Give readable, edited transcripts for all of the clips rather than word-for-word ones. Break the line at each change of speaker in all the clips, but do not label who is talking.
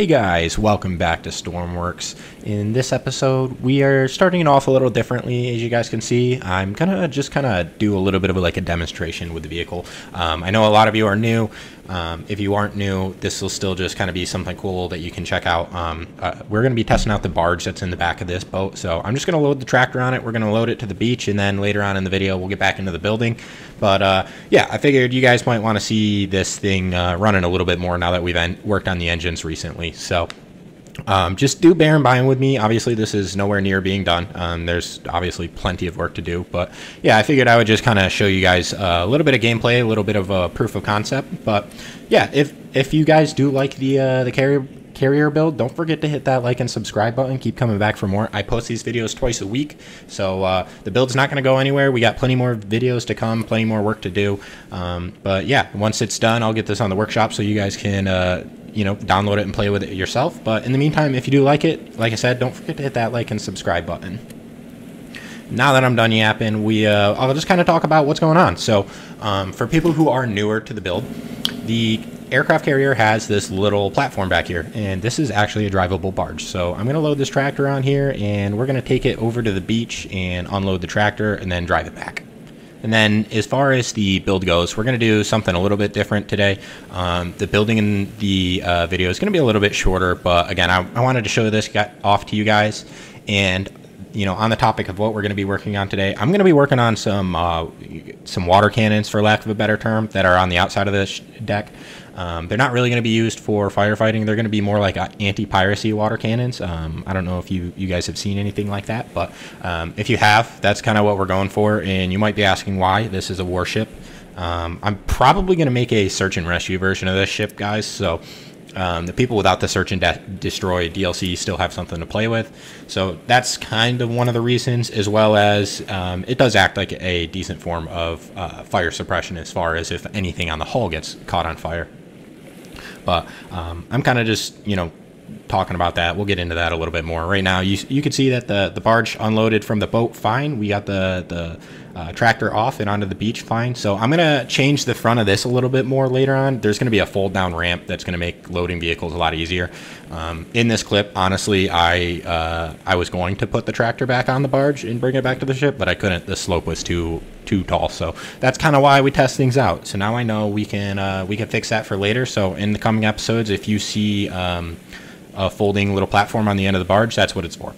Hey guys, welcome back to Stormworks. In this episode, we are starting it off a little differently. As you guys can see, I'm gonna just kind of do a little bit of a demonstration with the vehicle. I know a lot of you are new. If you aren't new, this will still just kind of be something cool that you can check out. We're going to be testing out the barge that's in the back of this boat. So I'm just going to load the tractor on it. We're going to load it to the beach, and then later on in the video, we'll get back into the building. But yeah, I figured you guys might want to see this thing running a little bit more now that we've worked on the engines recently. So just do bear in mind with me. Obviously, this is nowhere near being done. There's obviously plenty of work to do. But yeah, I figured I would just kind of show you guys a little bit of gameplay, a little bit of a proof of concept. But yeah, if you guys do like the carrier build, don't forget to hit that like and subscribe button. Keep coming back for more. I post these videos twice a week, so the build's not going to go anywhere. We got plenty more videos to come, plenty more work to do. But yeah, once it's done, I'll get this on the workshop so you guys can download it and play with it yourself. But in the meantime, if you do like it, like I said, don't forget to hit that like and subscribe button. Now that I'm done yapping, I'll just kind of talk about what's going on. So for people who are newer to the build, the aircraft carrier has this little platform back here, and this is actually a drivable barge. So I'm going to load this tractor on here, and we're going to take it over to the beach and unload the tractor and then drive it back. And then as far as the build goes, we're going to do something a little bit different today. The building in the video is going to be a little bit shorter, but again, I wanted to show this off to you guys. And on the topic of what we're going to be working on today, I'm going to be working on some water cannons, for lack of a better term, that are on the outside of this deck. They're not really going to be used for firefighting. They're going to be more like anti-piracy water cannons. I don't know if you guys have seen anything like that, but if you have, that's kind of what we're going for. And you might be asking why. This is a warship. I'm probably going to make a search and rescue version of this ship, guys. So the people without the search and destroy DLC still have something to play with. So that's kind of one of the reasons, as well as it does act like a decent form of fire suppression as far as if anything on the hull gets caught on fire. But I'm kind of just, talking about that. We'll get into that a little bit more. Right now, you can see that the barge unloaded from the boat fine. We got the tractor off and onto the beach fine. So I'm going to change the front of this a little bit more later on. There's going to be a fold down ramp that's going to make loading vehicles a lot easier. In this clip, honestly, I was going to put the tractor back on the barge and bring it back to the ship, but I couldn't. The slope was too tall. So that's kind of why we test things out. So now I know we can fix that for later. So in the coming episodes, if you see a folding little platform on the end of the barge, that's what it's for.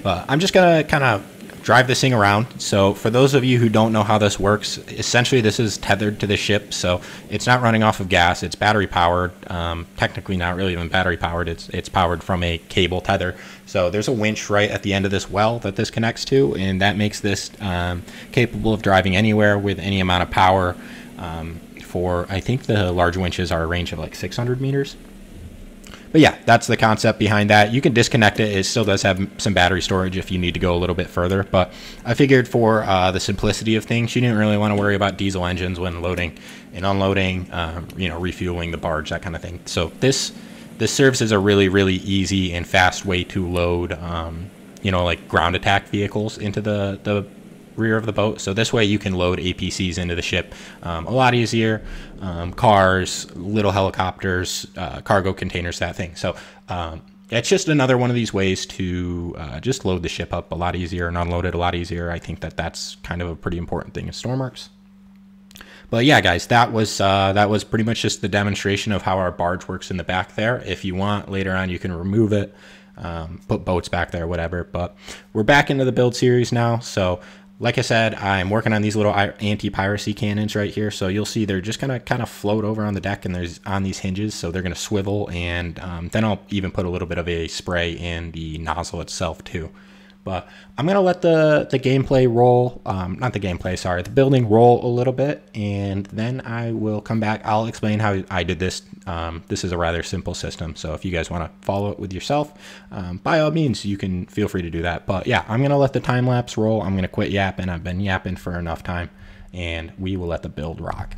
But I'm just gonna kind of drive this thing around. So for those of you who don't know how this works, essentially this is tethered to the ship, so it's not running off of gas. It's battery powered. Technically not really even battery powered. It's powered from a cable tether. So there's a winch right at the end of this well that this connects to, and that makes this capable of driving anywhere with any amount of power. I think the large winches are a range of like 600 meters. But yeah, that's the concept behind that. You can disconnect it. It still does have some battery storage if you need to go a little bit further. But I figured for the simplicity of things, you didn't really want to worry about diesel engines when loading and unloading, refueling the barge, that kind of thing. So this serves as a really, really easy and fast way to load, like ground attack vehicles into the rear of the boat. So this way you can load APCs into the ship a lot easier. Cars, little helicopters, cargo containers, that thing. So it's just another one of these ways to just load the ship up a lot easier and unload it a lot easier. I think that's kind of a pretty important thing in Stormworks. But yeah, guys, that was pretty much just the demonstration of how our barge works in the back there. If you want, later on you can remove it, put boats back there, whatever. But we're back into the build series now. So like I said, I'm working on these little anti-piracy cannons right here. So you'll see they're just gonna kind of float over on the deck, and there's on these hinges, so they're gonna swivel, and then I'll even put a little bit of a spray in the nozzle itself too. But I'm gonna let the gameplay roll, not the gameplay, sorry, the building roll a little bit, and then I will come back. I'll explain how I did this. This is a rather simple system, so if you guys want to follow it with yourself, by all means, you can feel free to do that. But yeah, I'm gonna let the time lapse roll. I'm gonna quit yapping. I've been yapping for enough time, and we will let the build rock.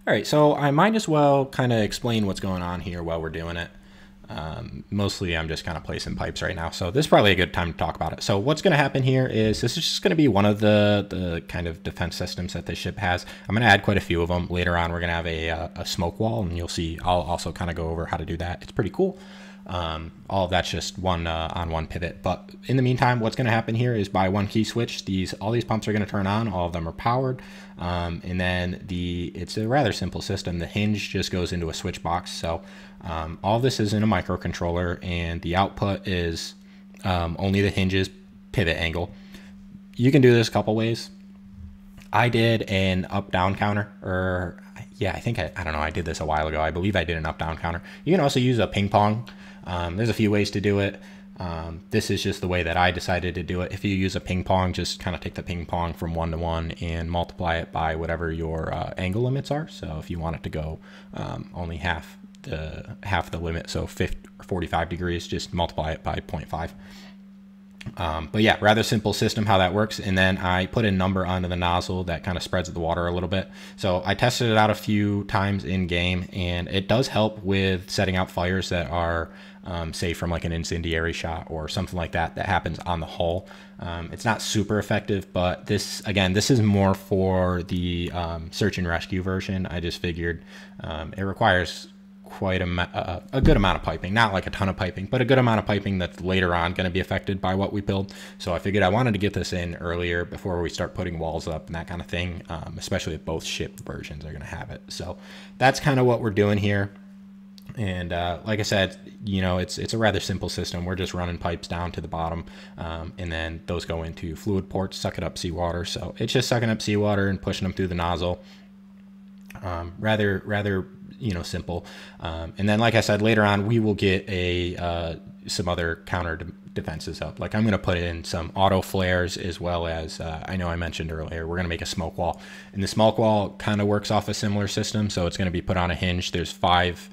All right, so I might as well kind of explain what's going on here while we're doing it. Mostly I'm just kind of placing pipes right now, so this is probably a good time to talk about it. So what's going to happen here is this is just going to be one of the kind of defense systems that this ship has. I'm going to add quite a few of them. Later on, we're going to have a smoke wall, and you'll see I'll also kind of go over how to do that. It's pretty cool. All of that's just one on one pivot. But in the meantime, what's going to happen here is by one key switch, all these pumps are going to turn on. All of them are powered. And then it's a rather simple system. The hinge just goes into a switch box. So all this is in a microcontroller, and the output is only the hinge's pivot angle. You can do this a couple ways. I did an up-down counter, or yeah, I think I don't know. I did this a while ago. I believe I did an up-down counter. You can also use a ping pong. There's a few ways to do it. This is just the way that I decided to do it. If you use a ping pong, just kind of take the ping pong from 1 to 1 and multiply it by whatever your angle limits are. So if you want it to go only half the limit, so 45 degrees, just multiply it by 0.5. But yeah, rather simple system how that works. And then I put a number onto the nozzle that kind of spreads the water a little bit. So I tested it out a few times in game, and it does help with setting out fires that are say from like an incendiary shot or something like that happens on the hull. It's not super effective, but this is more for the search and rescue version. I just figured it requires quite a good amount of piping, not like a ton of piping, but a good amount of piping that's later on going to be affected by what we build. So I figured I wanted to get this in earlier before we start putting walls up and that kind of thing, especially if both ship versions are going to have it. So that's kind of what we're doing here. And like I said, you know, it's a rather simple system. We're just running pipes down to the bottom, and then those go into fluid ports, sucking up seawater. So it's just sucking up seawater and pushing them through the nozzle. Rather you know, simple. And then, like I said, later on we will get some other counter defenses up. Like I'm going to put in some auto flares, as well as I know I mentioned earlier, we're going to make a smoke wall, and the smoke wall kind of works off a similar system. So it's going to be put on a hinge. There's 5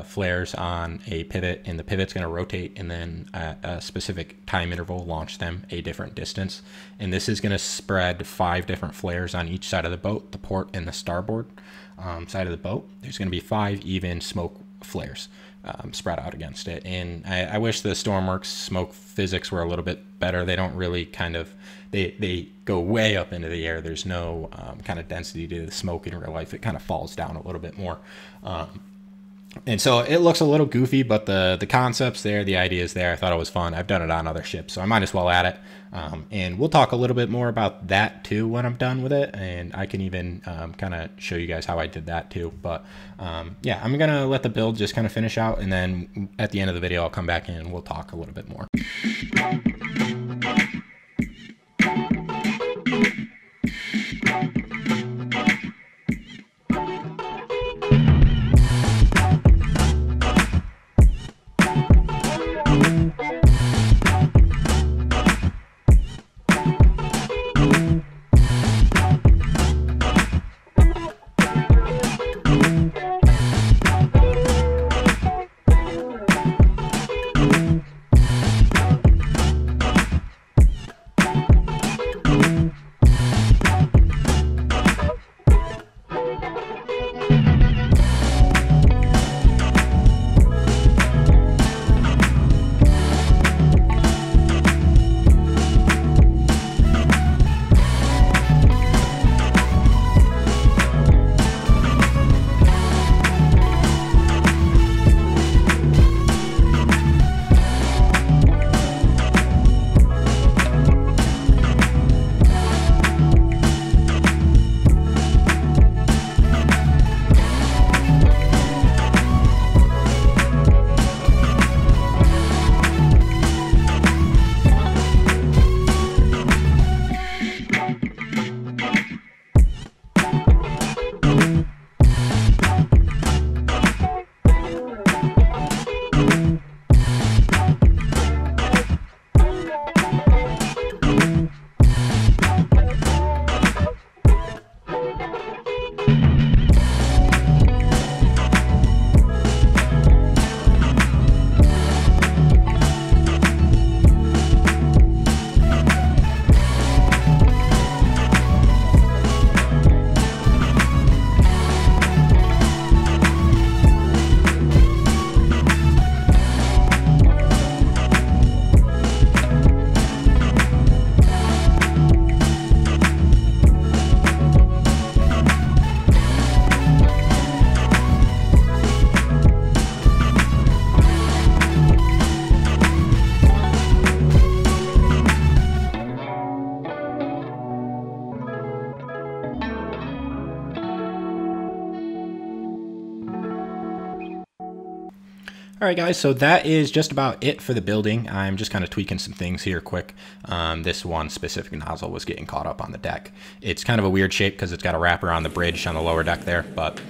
flares on a pivot, and the pivot's going to rotate, and then at a specific time interval launch them a different distance. And this is going to spread 5 different flares on each side of the boat, the port and the starboard side of the boat. There's going to be 5 even smoke flares spread out against it. And I wish the Stormworks smoke physics were a little bit better. They don't really they go way up into the air. There's no kind of density to the smoke in real life. It kind of falls down a little bit more. And so it looks a little goofy, but the concept's there, the idea's there. I thought it was fun. I've done it on other ships, so I might as well add it. And we'll talk a little bit more about that too when I'm done with it, and I can even kind of show you guys how I did that too. But yeah, I'm gonna let the build just kind of finish out, and then at the end of the video I'll come back in and we'll talk a little bit more. All right, guys, so that is just about it for the building. I'm just kind of tweaking some things here quick. This one specific nozzle was getting caught up on the deck. It's kind of a weird shape because it's got a wrapper on the bridge on the lower deck there, but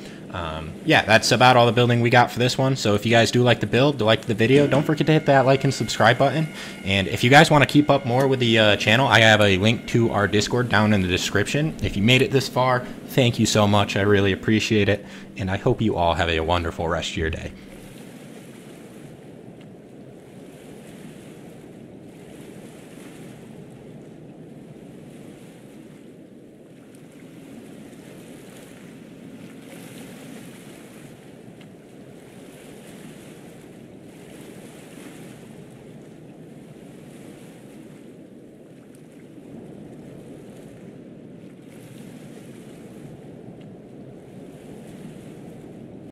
yeah, that's about all the building we got for this one. So if you guys do like the build, like the video, don't forget to hit that like and subscribe button. And if you guys want to keep up more with the channel, I have a link to our Discord down in the description. If you made it this far, thank you so much. I really appreciate it. And I hope you all have a wonderful rest of your day.